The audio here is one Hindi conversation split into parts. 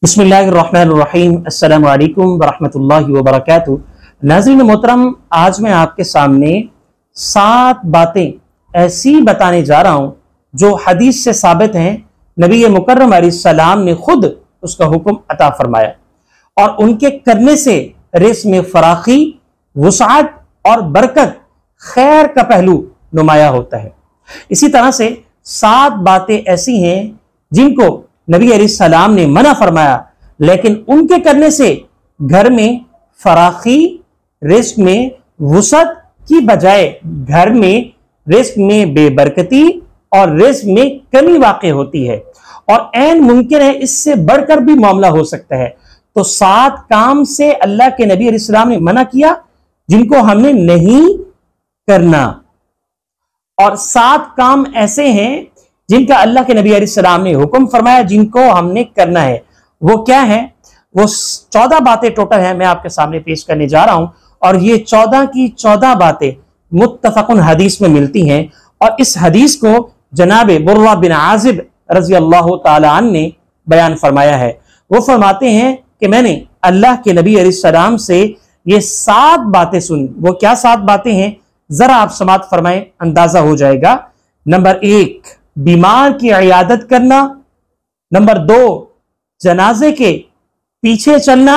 बिस्मिल्लाहिर्रहमानिर्रहीम अस्सलामु अलैकुम वरहमतुल्लाहि वबरकातुहू। नाज़रीन मोहतरम, आज मैं आपके सामने 7 बातें ऐसी बताने जा रहा हूँ जो हदीस से साबित हैं। नबी मुकर्रम अलैहिस्सलाम ने खुद उसका हुक्म अता फरमाया और उनके करने से रिज़्क़ में फराखी, वुसअत और बरकत, खैर का पहलू नुमाया होता है। इसी तरह से 7 बातें ऐसी हैं जिनको नबी अलैहिस्सलाम ने मना फरमाया, लेकिन उनके करने से घर में फराखी, रिज़्क़ में वुसअत की बजाय घर में रिज़्क़ में बेबरकती और रिज़्क़ में कमी वाक़ई होती है और ऐन मुमकिन है इससे बढ़कर भी मामला हो सकता है। तो 7 काम से अल्लाह के नबी अलैहिस्सलाम ने मना किया जिनको हमने नहीं करना, और 7 काम ऐसे हैं जिनका अल्लाह के नबी अलैहिस्सलाम ने हुक्म फरमाया जिनको हमने करना है। वो क्या है? वो 14 बातें टोटल है, मैं आपके सामने पेश करने जा रहा हूं और ये 14 की 14 बातें मुत्तफ़क़ुन हदीस में मिलती हैं। और इस हदीस को जनाब बुर्रा बिन आज़िब रज़ी अल्लाह तआला अन्हु ने बयान फरमाया है। वो फरमाते हैं कि मैंने अल्लाह के नबी अलैहिस्सलाम से ये 7 बातें सुनी। वो क्या 7 बातें हैं, जरा आप समात फरमाएं, अंदाजा हो जाएगा। नंबर 1, बीमार की इयादत करना। नंबर 2, जनाजे के पीछे चलना।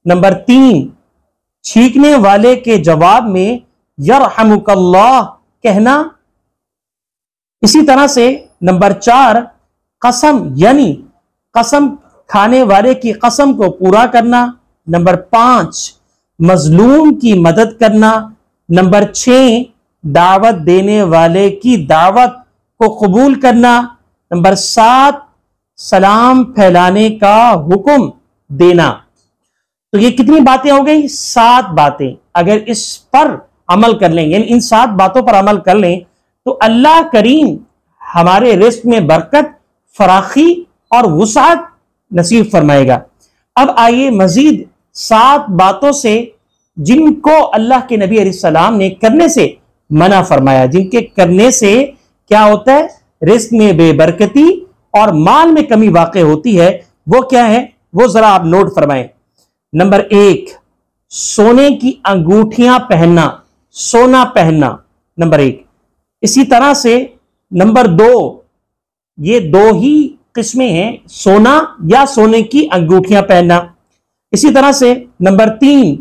नंबर 3, छींकने वाले के जवाब में यरहमुकल्लाह कहना। इसी तरह से नंबर 4, कसम यानी कसम खाने वाले की कसम को पूरा करना। नंबर 5, मजलूम की मदद करना। नंबर 6, दावत देने वाले की दावत को कबूल करना। नंबर 7, सलाम फैलाने का हुक्म देना। तो ये कितनी बातें हो गई? 7 बातें। अगर इस पर अमल कर लें, यानी इन 7 बातों पर अमल कर लें, तो अल्लाह करीम हमारे रिज़्क़ में बरकत, फराखी और वुसअत नसीब फरमाएगा। अब आइए मजीद 7 बातों से जिनको अल्लाह के नबी अलैहिस्सलाम ने करने से मना फरमाया, जिनके करने से क्या होता है, रिज़्क़ में बेबरकती और माल में कमी वाक़ई होती है। वो क्या है, वो जरा आप नोट फरमाएं। नंबर 1, सोने की अंगूठियां पहनना, सोना पहनना, नंबर 1। इसी तरह से नंबर 2, ये 2 ही किस्में हैं, सोना या सोने की अंगूठियां पहनना। इसी तरह से नंबर 3,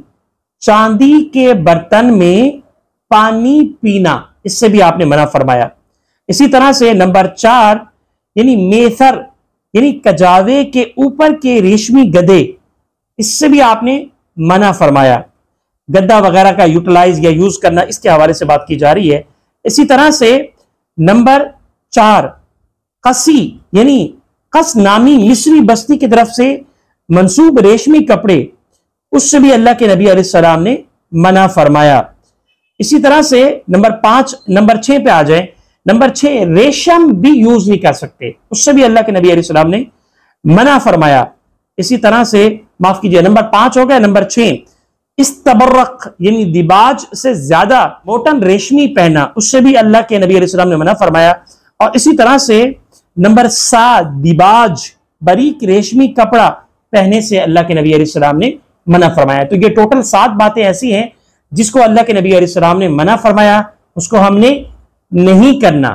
चांदी के बर्तन में पानी पीना, इससे भी आपने मना फरमाया। इसी तरह से नंबर 4, यानी मेसर यानी कजावे के ऊपर के रेशमी गदे, इससे भी आपने मना फरमाया। गद्दा वगैरह का यूटिलाइज या यूज करना, इसके हवाले से बात की जा रही है। इसी तरह से नंबर 4, कसी यानी कस नामी मिस्री बस्ती की तरफ से मंसूब रेशमी कपड़े, उससे भी अल्लाह के नबी अलैहिस्सलाम ने मना फरमाया। इसी तरह से नंबर 6 पे आ जाए। नंबर 6, रेशम भी यूज नहीं कर सकते, उससे भी अल्लाह के नबी अलैहिस्सलाम ने मना फरमाया। इसी तरह से माफ कीजिए, नंबर 5 हो गया। नंबर 6, इस्तबर्रक यानी दिबाज से ज्यादा मोटन रेशमी पहना, उससे भी अल्लाह के नबी अलैहिस्सलाम ने मना फरमाया। और इसी तरह से नंबर 7, दिबाज बारीक रेशमी कपड़ा पहने से अल्लाह के नबी अलैहिस्सलाम ने मना फरमाया। तो ये टोटल 7 बातें ऐसी हैं जिसको अल्लाह के नबी अलैहिस्सलाम ने मना फरमाया, उसको हमने नहीं करना,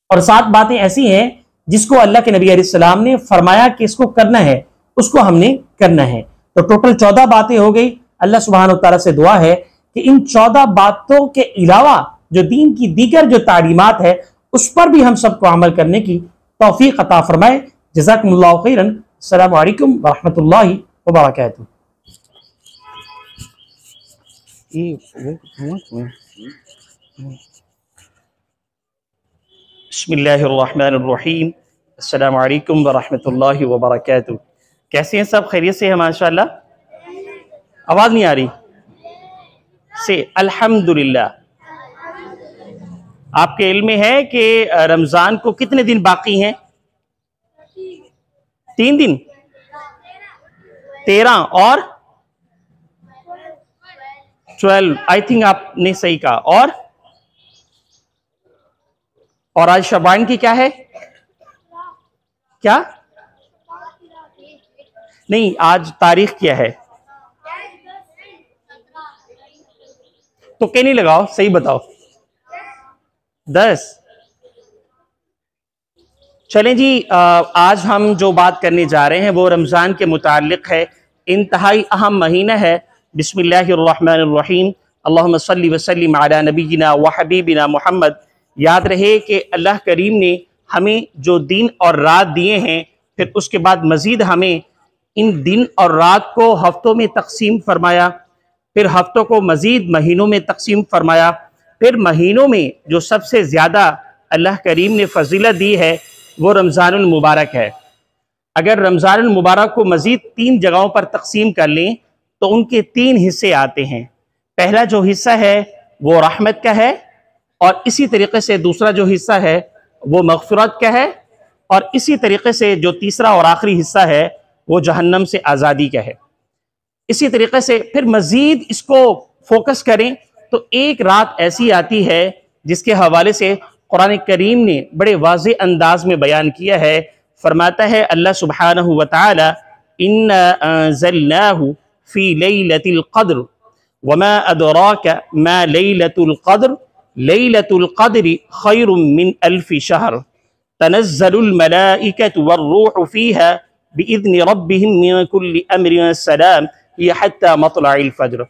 और 7 बातें ऐसी हैं जिसको अल्लाह के नबी अलैहिस्सलाम ने फरमाया कि इसको करना है, उसको हमने करना है। तो टोटल 14 बातें हो गई। अल्लाह सुब्हानहू व तआला से दुआ है कि इन 14 बातों के अलावा जो दीन की दीगर जो तालीमात है उस पर भी हम सबको अमल करने की तौफीक अता फरमाए। जज़ाकुमुल्लाहु खैरन। अस्सलामु अलैकुम व रहमतुल्लाहि व बरकातुहू। बिस्मिल्लाहिर्रहमानिर्रहीम। अस्सलामु अलैकुम व रहमतुल्लाहि व बरकातुहू। कैसे हैं सब? खैरियत से हैं माशाअल्लाह। आवाज नहीं आ रही से? अल्हम्दुलिल्लाह। आपके इल्म में है कि रमजान को कितने दिन बाकी हैं? 3 दिन, 13 और 12, आई थिंक आपने सही कहा। और आज शबान की क्या है? क्या नहीं, आज तारीख क्या है? तो क्या नहीं लगाओ, सही बताओ। 10। चलें जी, आज हम जो बात करने जा रहे हैं वो रमज़ान के मुताल्लिक़ है। इंतहाई अहम महीना है। बिस्मिल्लाहिर्रहमानिर्रहीम, अल्लाहुम्मा सल्लि व सल्लिम अला नबीना व हबीबिना मुहम्मद। याद रहे कि अल्लाह करीम ने हमें जो दिन और रात दिए हैं, फिर उसके बाद मज़ीद हमें इन दिन और रात को हफ्तों में तकसीम फरमाया, फिर हफ्तों को मज़ीद महीनों में तकसीम फरमाया, फिर महीनों में जो सबसे ज़्यादा अल्लाह करीम ने फजीलत दी है वो रमज़ानुल मुबारक है। अगर रमज़ानुल मुबारक को मज़ीद 3 जगहों पर तकसीम कर लें तो उनके 3 हिस्से आते हैं। पहला जो हिस्सा है वो रहमत का है, और इसी तरीके से दूसरा जो हिस्सा है वो मग़फ़िरत का है, और इसी तरीके से जो तीसरा और आखिरी हिस्सा है वो जहन्नम से आज़ादी का है। इसी तरीके से फिर मज़ीद इसको फोकस करें तो एक रात ऐसी आती है जिसके हवाले से कुरान करीम ने बड़े वाज़े अंदाज में बयान किया है। फरमाता है अल्लाह सुब्हानहु व तआला, इन्ना अंज़लनाहु फ़ी लैलतिल क़द्र वमा अदराका मा लैलतुल क़द्र लैलतुल क़द्रि खैरुम मिन अल्फ़ि शहर तनज़्ज़लुल मलाइकतु वर्रूहु फ़ीहा बिइज़्नि रब्बिहिम मिन कुल्लि अम्रिन सलाम हिय हत्ता मत्लइल फ़ज्र।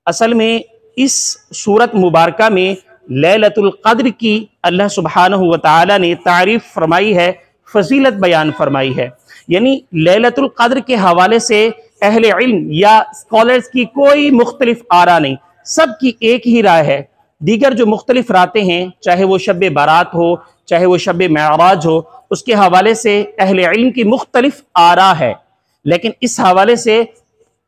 असल में इस सूरत मुबारका में लैलतुल क़द्र की अल्लाह सुब्हानहु व तआला ने तारीफ़ फरमाई है, फजीलत बयान फरमाई है। यानी लैलतुल क़द्र के हवाले से अहले इल्म या स्कॉलर्स की कोई मुख्तलिफ आरा नहीं, सबकी एक ही राय है। दीगर जो मुख्तलिफ रातें हैं, चाहे वो शब बारात हो, चाहे वो शब मेराज हो, उसके हवाले से अहले इल्म की मुख्तलिफ आरा है, लेकिन इस हवाले से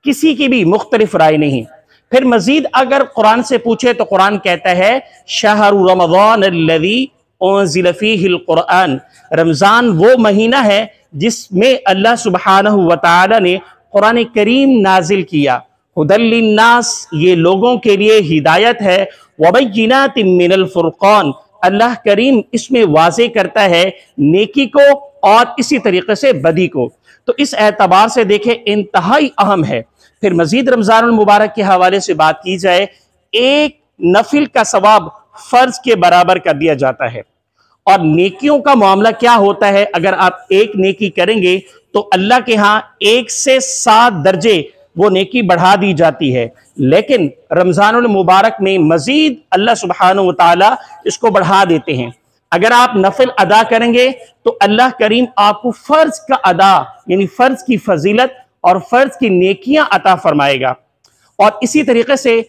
किसी की भी मुख्तलिफ राय नहीं। फिर मजीद अगर कुरान से पूछे तो कुरान कहता है शहरु रमज़ान अल्लज़ी उन्ज़िल फ़ीहिल कुरआन, रमज़ान वो महीना है जिसमें अल्लाह सुब्हानहु व तआला ने कुरान करीम नाजिल किया। हुदल लिन्नास, ये लोगों के लिए हिदायत है। वबय्यिनातिम मिनल फ़ुरक़ान, अल्लाह करीम इसमें वाज़े करता है नेकी को और इसी तरीके से बदी को। तो इस एतबार से देखें इंतहाई अहम है। फिर मजीद रमज़ानुल मुबारक के हवाले से बात की जाए, एक नफिल का सवाब फर्ज के बराबर कर दिया जाता है। और नेकियों का मामला क्या होता है, अगर आप एक नेकी करेंगे तो अल्लाह के यहाँ 1 से 7 दर्जे वो नेकी बढ़ा दी जाती है। लेकिन रमज़ानुल मुबारक में मजीद अल्लाह सुब्हानहु व तआला इसको बढ़ा देते हैं। अगर आप नफिल अदा करेंगे तो अल्लाह करीम आपको फर्ज का अदा यानी फर्ज की फजीलत और फर्ज की नेकियां अता फरमाएगा। और इसी तरीके से